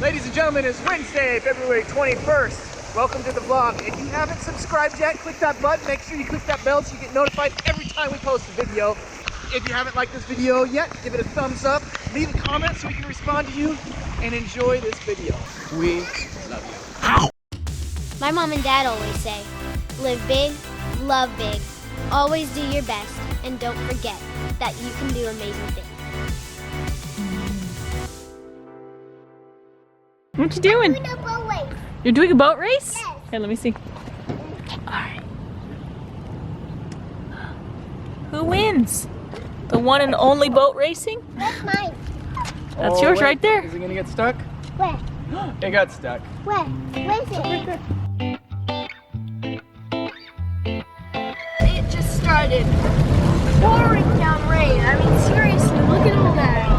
Ladies and gentlemen, it's Wednesday, February 21st. Welcome to the vlog. If you haven't subscribed yet, click that button. Make sure you click that bell so you get notified every time we post a video. If you haven't liked this video yet, give it a thumbs up. Leave a comment so we can respond to you and enjoy this video. We love you. Ow! My mom and dad always say, live big, love big, always do your best, and don't forget that you can do amazing things. What you doing? I'm doing a boat race. You're doing a boat race? Yes. Here, let me see. Alright. Who wins? The one and only boat racing? That's mine. That's yours right there. Is it gonna get stuck? Where? It got stuck. Where? Where's it? It just started pouring down rain. I mean, seriously, look at all that.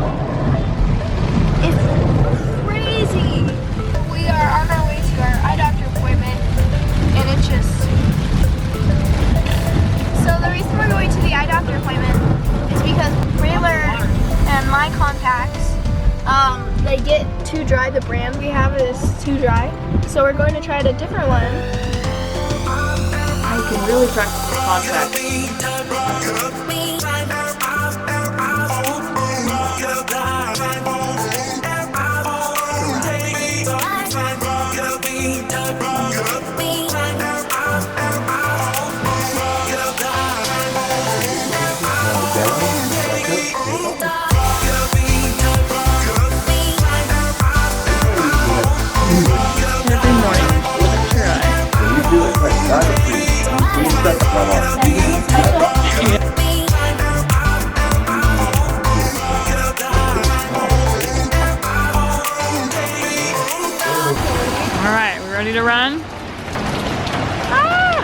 It's crazy. We are on our way to our eye doctor appointment, and it's just... So the reason we're going to the eye doctor appointment is because Rayler and my contacts, they get too dry. The brand we have is too dry. So we're going to try a different one. I can really practice the contact. Alright, we ready to run? Ah!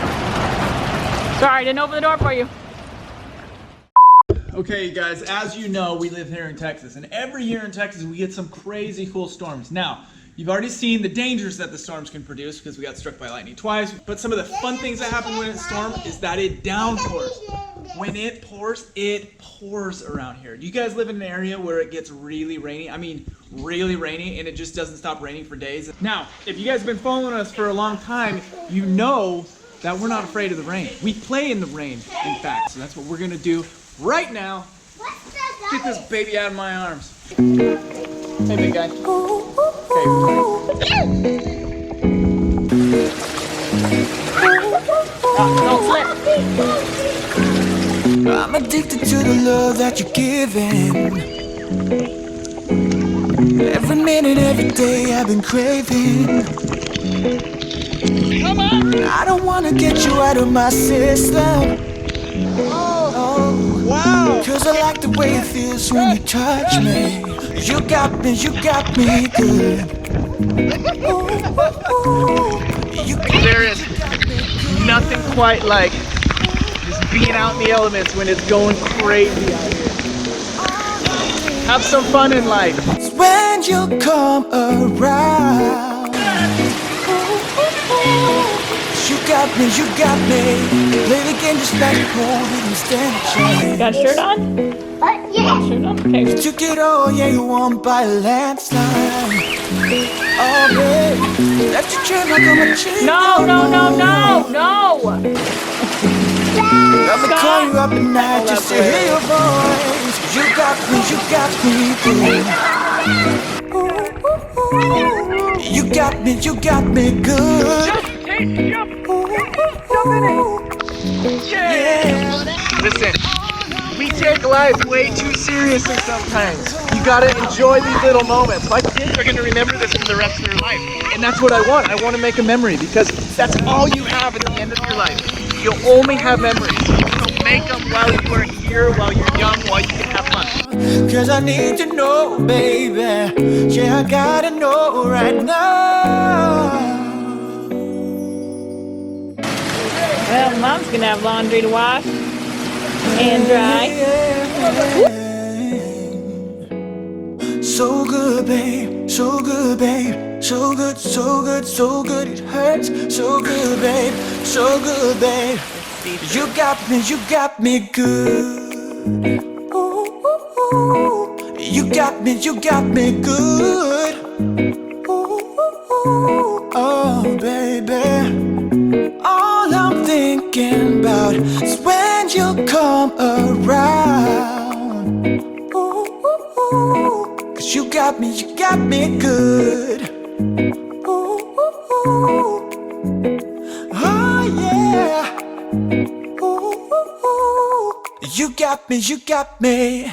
Sorry, I didn't open the door for you. Okay guys, as you know, we live here in Texas, and every year in Texas we get some crazy cool storms. Now, you've already seen the dangers that the storms can produce because we got struck by lightning twice, but some of the fun things that happen when it's storm is that it downpours. When it pours around here. Do you guys live in an area where it gets really rainy? I mean, really rainy, and it just doesn't stop raining for days? Now, if you guys have been following us for a long time, you know that we're not afraid of the rain. We play in the rain, in fact, so that's what we're gonna do right now. Get this baby out of my arms. Hey, big guy. Don't slip. I'm addicted to the love that you're giving. Every minute, every day I've been craving. Come on! I don't wanna get you out of my system. Oh, wow! Cause I like the way it feels when you touch me. You got me good. There is nothing quite like just being out in the elements when it's going crazy out here. Have some fun in life. It's when you come around. You got me. Play the game just like hold it and stand a chance. Got a shirt on? What? Yeah. Got a shirt on? Okay. You took it all, yeah, you won by a landslide. Oh, babe, left your trail like I'm a chain. No. Let me call you up at night just to hear your voice. You got me good. You got me good. Just take jump in it. Yeah. Listen, we take life way too seriously sometimes. You gotta enjoy these little moments. My kids are gonna remember this for the rest of their life. And that's what I want. I want to make a memory because that's all you have at the end of your life. You'll only have memories. So make them while you are here, while you're young, while you can have fun. Cause I need to know, baby. Yeah, I gotta know right now. Well, Mom's gonna have laundry to wash and dry. So good, babe. So good, babe. So good, so good, so good. It hurts. So good, babe. So good, babe. You got me good. Ooh, ooh, ooh. You got me good. Ooh, when you come around. Ooh, ooh, ooh. 'Cause you got me good. Ooh, ooh, ooh. Oh yeah. Ooh, ooh, ooh. You got me.